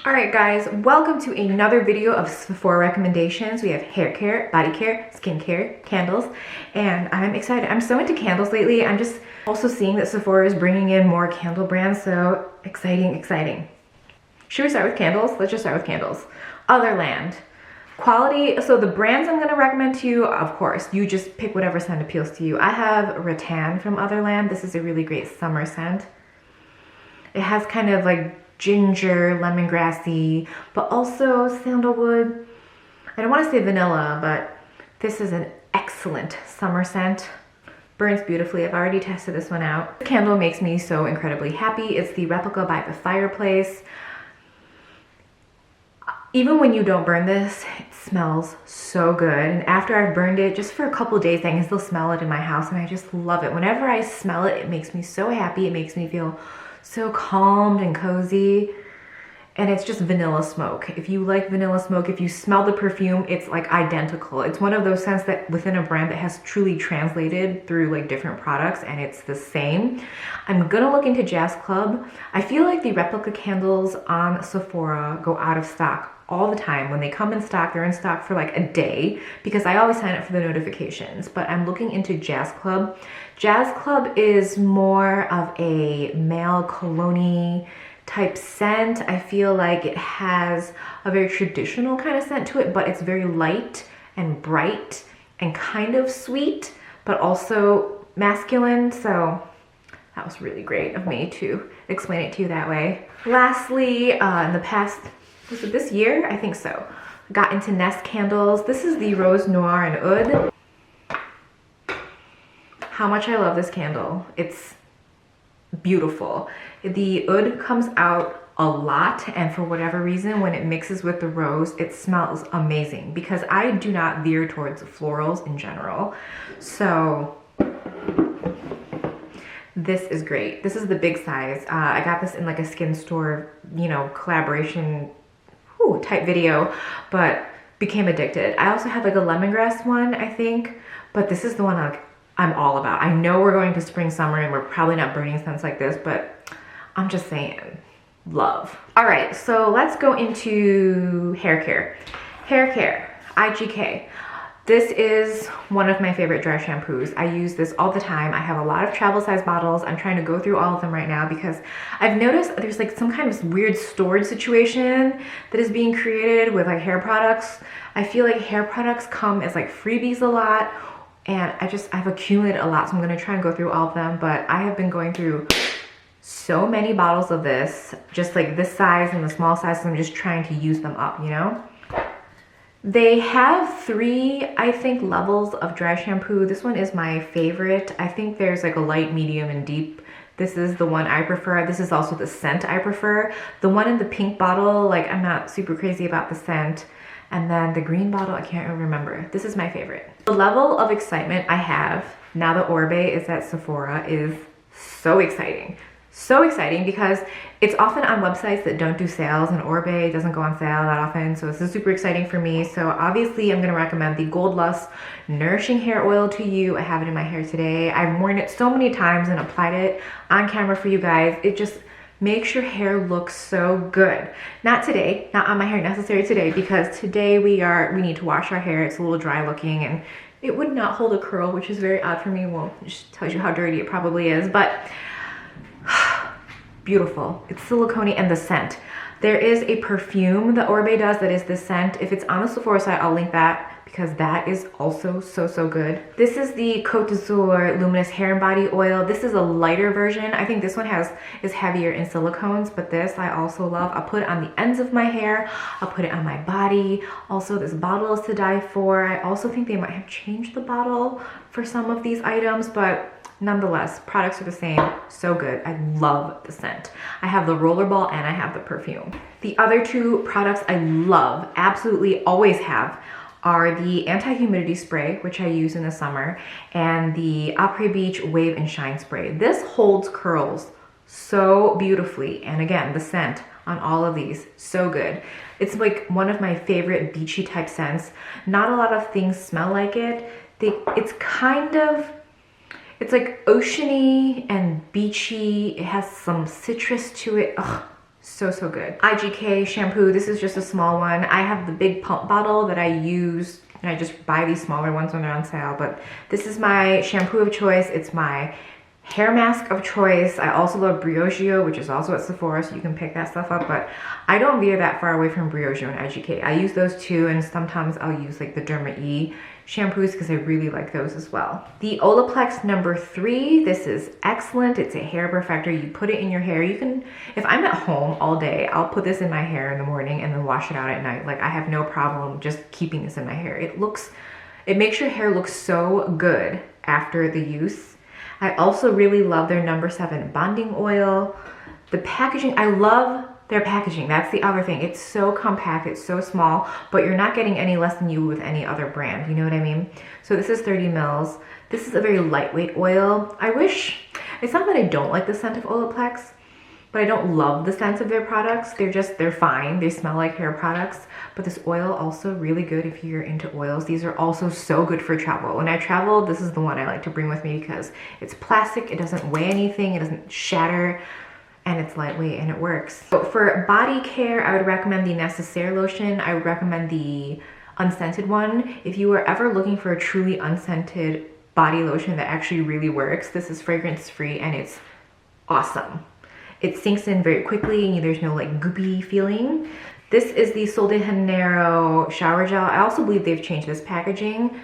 Alright guys, welcome to another video of Sephora recommendations. We have hair care, body care, skin care, candles, and I'm excited. I'm so into candles lately. I'm just also seeing that Sephora is bringing in more candle brands, so exciting. Should we start with candles? Let's just start with candles. Otherland. Quality, so the brands I'm going to recommend to you, of course, you just pick whatever scent appeals to you. I have Rattan from Otherland. This is a really great summer scent. It has kind of like ginger, lemongrassy, but also sandalwood. I don't want to say vanilla, but this is an excellent summer scent. Burns beautifully. I've already tested this one out. The candle makes me so incredibly happy. It's the Replica by the Fireplace. Even when you don't burn this, it smells so good. And after I've burned it, just for a couple of days, I can still smell it in my house, and I just love it. Whenever I smell it, it makes me so happy. It makes me feel so calmed and cozy. And it's just vanilla smoke. If you like vanilla smoke, if you smell the perfume, it's like identical. It's one of those scents that within a brand that has truly translated through like different products, and it's the same. I'm gonna look into Jazz Club. I feel like the replica candles on Sephora go out of stock all the time. When they come in stock, they're in stock for like a day because I always sign up for the notifications. But I'm looking into Jazz Club. Jazz Club is more of a male cologne type scent. I feel like it has a very traditional kind of scent to it, but it's very light and bright and kind of sweet, but also masculine. So that was really great of me to explain it to you that way. Lastly, in the past, was it this year? I think so. Got into Nest candles. This is the Rose Noir and Oud. How much I love this candle. It's beautiful. The Oud comes out a lot, and for whatever reason, when it mixes with the rose, it smells amazing because I do not veer towards florals in general. So this is great. This is the big size. I got this in like a skin store, you know, collaboration type video, but became addicted. I also have like a lemongrass one, I think, but this is the one I'm all about. I know we're going to spring, summer, and we're probably not burning scents like this, but I'm just saying, love. All right, so let's go into hair care. Hair care, IGK. This is one of my favorite dry shampoos. I use this all the time. I have a lot of travel size bottles. I'm trying to go through all of them right now because I've noticed there's like some kind of weird storage situation that is being created with like hair products. I feel like hair products come as like freebies a lot, and I've accumulated a lot, so I'm gonna try and go through all of them, but I have been going through so many bottles of this, just like this size and the small size, so I'm just trying to use them up, you know? They have 3, I think, levels of dry shampoo. This one is my favorite. I think there's like a light, medium, and deep. This is the one I prefer. This is also the scent I prefer. The one in the pink bottle, like I'm not super crazy about the scent. And then the green bottle, I can't remember. This is my favorite. The level of excitement I have now that Orbe is at Sephora is so exciting. So exciting because it's often on websites that don't do sales, and Orbe doesn't go on sale that often, so this is super exciting for me. So obviously I'm going to recommend the Gold Lust Nourishing Hair Oil to you. I have it in my hair today. I've worn it so many times and applied it on camera for you guys. It just makes your hair look so good. Not today, not on my hair necessarily today, because today we need to wash our hair. It's a little dry looking and it would not hold a curl, which is very odd for me. Well, it just tells you how dirty it probably is, but beautiful. It's silicone and the scent. There is a perfume that Orbe does that is this scent. If it's on the Sephora site, I'll link that because that is also so good. This is the Côte d'Azur Luminous Hair and Body Oil. This is a lighter version. I think this one is heavier in silicones, but this I also love. I'll put it on the ends of my hair. I'll put it on my body. Also, this bottle is to die for. I also think they might have changed the bottle for some of these items, but nonetheless, products are the same. So good. I love the scent. I have the rollerball and I have the perfume. The other 2 products I love, absolutely always have, are the anti-humidity spray, which I use in the summer, and the Après Beach Wave and Shine spray. This holds curls so beautifully, and again, the scent on all of these, so good. It's like one of my favorite beachy type scents. Not a lot of things smell like it. It's like oceany and beachy. It has some citrus to it. Ugh, So, so good. IGK shampoo, this is just a small one. I have the big pump bottle that I use, and I just buy these smaller ones when they're on sale, but this is my shampoo of choice. It's my hair mask of choice. I also love Briogeo, which is also at Sephora, so you can pick that stuff up, but I don't veer that far away from Briogeo and IGK. I use those too, and sometimes I'll use like the Derma E shampoos because I really like those as well. The Olaplex number 3, this is excellent. It's a hair perfector. You put it in your hair. You can, if I'm at home all day, I'll put this in my hair in the morning and then wash it out at night. Like, I have no problem just keeping this in my hair. It makes your hair look so good after the use. I also really love their number 7 bonding oil. The packaging, I love their packaging. That's the other thing. It's so compact, it's so small, but you're not getting any less than you would with any other brand. You know what I mean? So this is 30 mils. This is a very lightweight oil. It's not that I don't like the scent of Olaplex, but I don't love the scent of their products. They're fine. They smell like hair products, but this oil also really good if you're into oils. These are also so good for travel. When I travel, this is the one I like to bring with me because it's plastic, it doesn't weigh anything, it doesn't shatter, and it's lightweight and it works. So for body care, I would recommend the Necessaire lotion. I would recommend the unscented one. If you are ever looking for a truly unscented body lotion that actually really works, this is fragrance free and it's awesome. It sinks in very quickly and there's no like goopy feeling. This is the Sol de Janeiro shower gel. I also believe they've changed this packaging.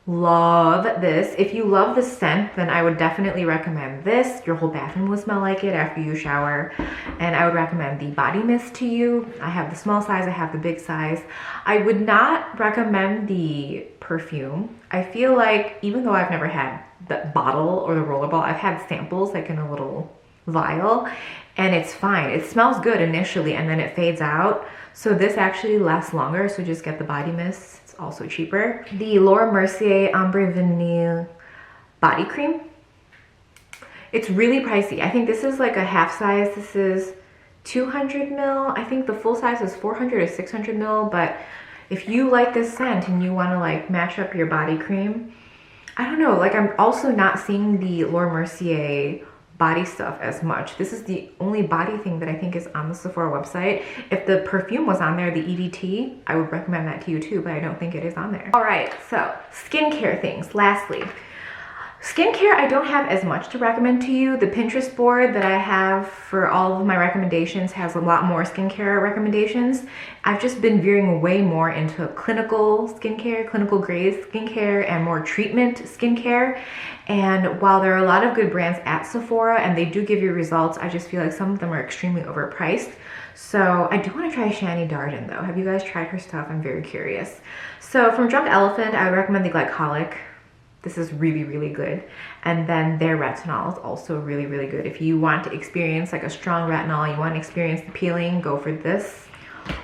Love this. If you love the scent, then I would definitely recommend this. Your whole bathroom will smell like it after you shower. And I would recommend the body mist to you. I have the small size, I have the big size. I would not recommend the perfume. I feel like, even though I've never had the bottle or the rollerball, I've had samples like in a little vial, and it's fine. It smells good initially and then it fades out. So this actually lasts longer, so just get the body mist. Also cheaper. The Laura Mercier Ombre Vanille body cream. It's really pricey. I think this is like a half size. This is 200 mil. I think the full size is 400 or 600 mil, but if you like this scent and you want to like match up your body cream, I don't know, like I'm also not seeing the Laura Mercier body stuff as much. This is the only body thing that I think is on the Sephora website. If the perfume was on there, the EDT, I would recommend that to you too, but I don't think it is on there. All right, so skincare things. Lastly, skincare, I don't have as much to recommend to you. The Pinterest board that I have for all of my recommendations has a lot more skincare recommendations. I've just been veering way more into clinical skincare, clinical grade skincare, and more treatment skincare. And while there are a lot of good brands at Sephora and they do give you results, I just feel like some of them are extremely overpriced. So I do want to try Shani Darden though. Have you guys tried her stuff? I'm very curious. So from Drunk Elephant, I would recommend the Glycolic. This is really, really good. And then their retinol is also really, really good. If you want to experience like a strong retinol, you want to experience the peeling, go for this.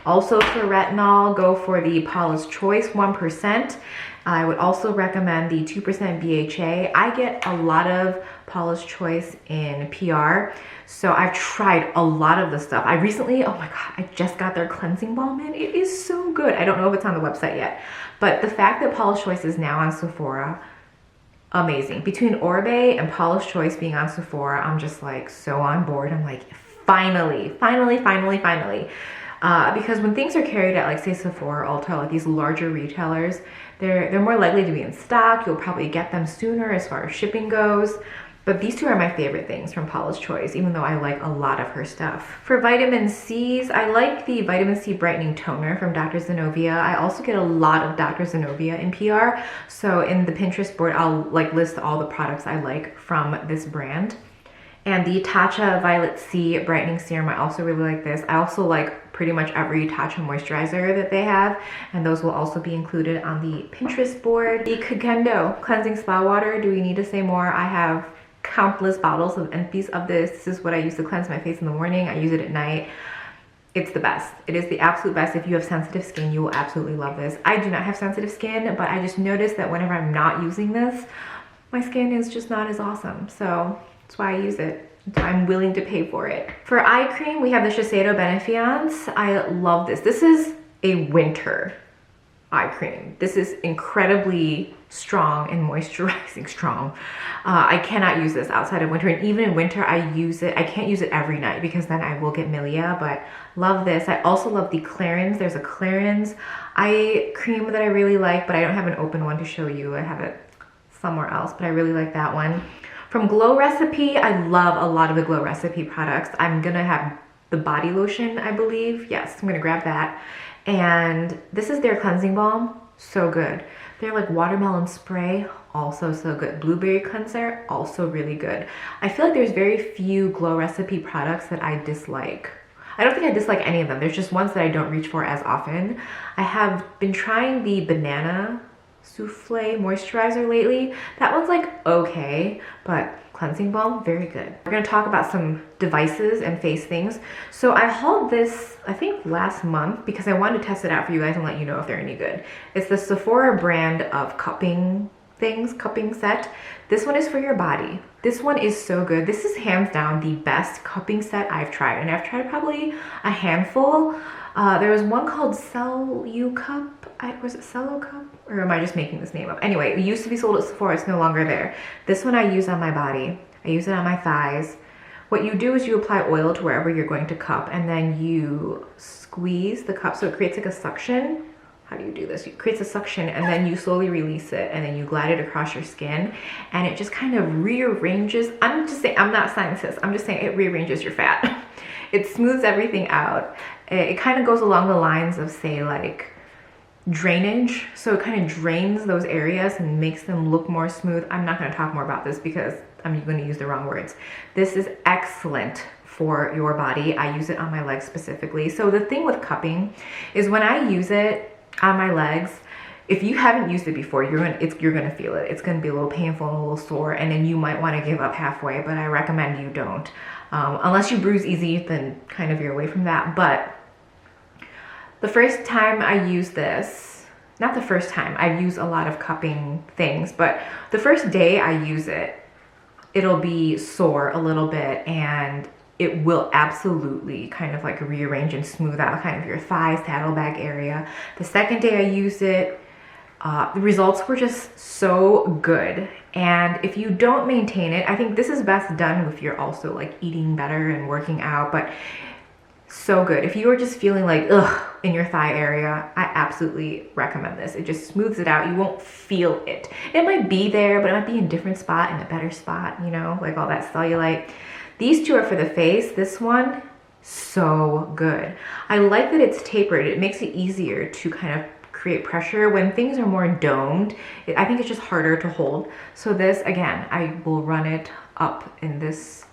Also for retinol, go for the Paula's Choice 1%. I would also recommend the 2% BHA. I get a lot of Paula's Choice in PR, so I've tried a lot of the stuff. I recently, oh my God, I just got their cleansing balm in. It is so good. I don't know if it's on the website yet, but the fact that Paula's Choice is now on Sephora, amazing. Between Orbe and Paula's Choice being on Sephora, I'm just like so on board. I'm like, finally. Because when things are carried at like say Sephora, Ulta, like these larger retailers, they're more likely to be in stock. You'll probably get them sooner as far as shipping goes. But these two are my favorite things from Paula's Choice, even though I like a lot of her stuff. For vitamin C's, I like the Vitamin C Brightening Toner from Dr. Zenobia. I also get a lot of Dr. Zenobia in PR. So in the Pinterest board, I'll like list all the products I like from this brand. And the Tatcha Violet C Brightening Serum, I also really like this. I also like pretty much every Tatcha moisturizer that they have, and those will also be included on the Pinterest board. The Kagendo Cleansing Spa Water, do we need to say more? I have countless bottles of empties of this. This is what I use to cleanse my face in the morning. I use it at night. It's the best. It is the absolute best. If you have sensitive skin, you will absolutely love this. I do not have sensitive skin, but I just noticed that whenever I'm not using this, my skin is just not as awesome. So that's why I use it. I'm willing to pay for it. For eye cream, we have the Shiseido Benefiance. I love this. This is a winter eye cream. This is incredibly strong and moisturizing strong. I cannot use this outside of winter, and even in winter I use it. I can't use it every night because then I will get milia, but love this. I also love the Clarins. There's a Clarins eye cream that I really like, but I don't have an open one to show you. I have it somewhere else, but I really like that one. From Glow Recipe, I love a lot of the Glow Recipe products. I'm gonna have the body lotion, I believe. Yes, I'm gonna grab that. And this is their cleansing balm, so good. They're like watermelon spray, also so good. Blueberry cleanser, also really good. I feel like there's very few Glow Recipe products that I dislike. I don't think I dislike any of them. There's just ones that I don't reach for as often. I have been trying the banana souffle moisturizer lately. That one's like okay, but cleansing balm, very good. We're gonna talk about some devices and face things. So I hauled this, I think last month, because I wanted to test it out for you guys and let you know if they're any good. It's the Sephora brand of cupping set. This one is for your body. This one is so good. This is hands down the best cupping set I've tried, and I've tried probably a handful. There was one called Cellu Cup. Was it Cello Cup? Or am I just making this name up? Anyway, it used to be sold at Sephora. It's no longer there. This one I use on my body. I use it on my thighs. What you do is you apply oil to wherever you're going to cup, and then you squeeze the cup so it creates like a suction. How do you do this? It creates a suction, and then you slowly release it, and then you glide it across your skin, and it just kind of rearranges. I'm just saying, I'm not a scientist. I'm just saying it rearranges your fat. It smooths everything out. It kind of goes along the lines of, say, like drainage. So it kind of drains those areas and makes them look more smooth. I'm not going to talk more about this because I'm going to use the wrong words. This is excellent for your body. I use it on my legs specifically. So the thing with cupping is when I use it on my legs, if you haven't used it before, you're gonna feel it. It's gonna be a little painful and a little sore, and then you might want to give up halfway, but I recommend you don't. Unless you bruise easy, then kind of you're away from that. But the first time I used this, not the first time, I've used a lot of cupping things, but the first day I use it, it'll be sore a little bit, and it will absolutely kind of like rearrange and smooth out kind of your thigh, saddlebag area. The second day I used it, the results were just so good. And if you don't maintain it, I think this is best done if you're also like eating better and working out, but so good. If you are just feeling like ugh in your thigh area, I absolutely recommend this. It just smooths it out. You won't feel it. It might be there, but it might be in a different spot, in a better spot, you know, like all that cellulite. These two are for the face. This one, so good. I like that it's tapered. It makes it easier to kind of create pressure. When things are more domed, I think it's just harder to hold. So this, again, I will run it up in this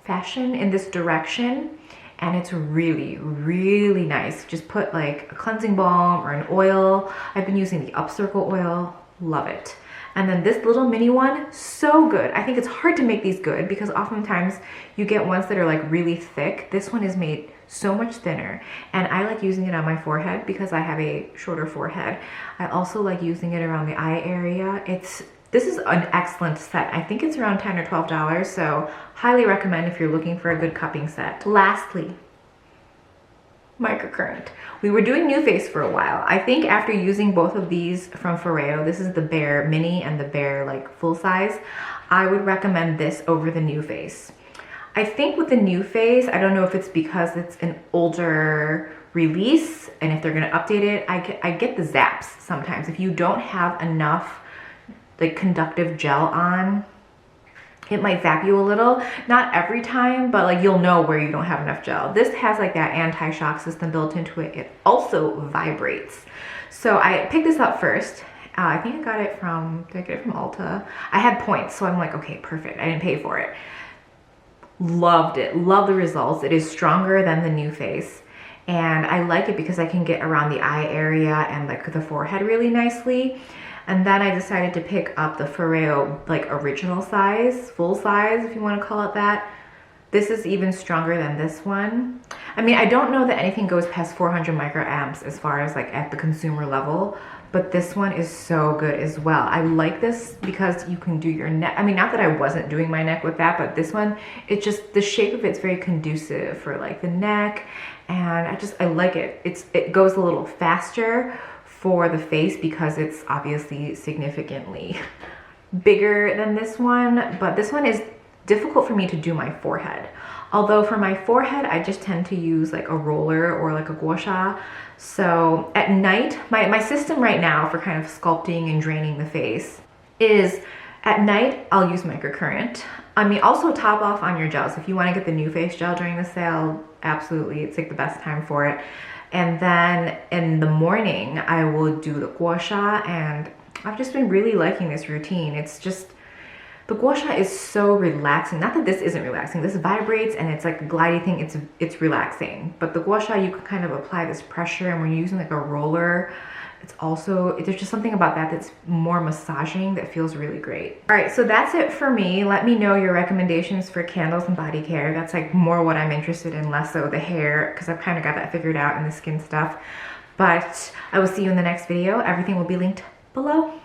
fashion, in this direction, and it's really, really nice. Just put like a cleansing balm or an oil. I've been using the Upcircle oil, love it. And then this little mini one, so good. I think it's hard to make these good because oftentimes you get ones that are like really thick. This one is made so much thinner, and I like using it on my forehead because I have a shorter forehead. I also like using it around the eye area. This is an excellent set. I think it's around $10 or $12, so highly recommend if you're looking for a good cupping set. Lastly, microcurrent. We were doing NuFace for a while. I think after using both of these from Foreo, this is the Bare Mini and the Bare like full size, I would recommend this over the NuFace. I think with the NuFace, I don't know if it's because it's an older release and if they're gonna update it, I get the zaps sometimes. If you don't have enough like conductive gel on, it might zap you a little. Not every time, but like you'll know where you don't have enough gel. This has like that anti-shock system built into it. It also vibrates. So I picked this up first. I think I got it from, did I get it from Ulta? I had points, so I'm like, okay, perfect. I didn't pay for it. Loved it, love the results. It is stronger than the NuFace. And I like it because I can get around the eye area and like the forehead really nicely. And then I decided to pick up the Foreo like original size, full size, if you want to call it that. This is even stronger than this one. I mean, I don't know that anything goes past 400 microamps as far as like at the consumer level, but this one is so good as well. I like this because you can do your neck. I mean, not that I wasn't doing my neck with that, but this one, it just, the shape of it's very conducive for like the neck. And I like it. It goes a little faster for the face because it's obviously significantly bigger than this one, but this one is difficult for me to do my forehead. Although for my forehead, I just tend to use like a roller or like a gua sha. So at night, my system right now for kind of sculpting and draining the face is at night, I'll use microcurrent. I mean, also top off on your gels. If you want to get the new face gel during the sale, absolutely, it's like the best time for it. And then in the morning, I will do the gua sha, and I've just been really liking this routine. It's just, the gua sha is so relaxing. Not that this isn't relaxing. This vibrates and it's like a glidey thing. It's relaxing. But the gua sha, you can kind of apply this pressure, and when you're using like a roller, it's also, there's just something about that that's more massaging that feels really great. All right, so that's it for me. Let me know your recommendations for candles and body care. That's like more what I'm interested in, less so the hair, because I've kind of got that figured out, and the skin stuff. But I will see you in the next video. Everything will be linked below.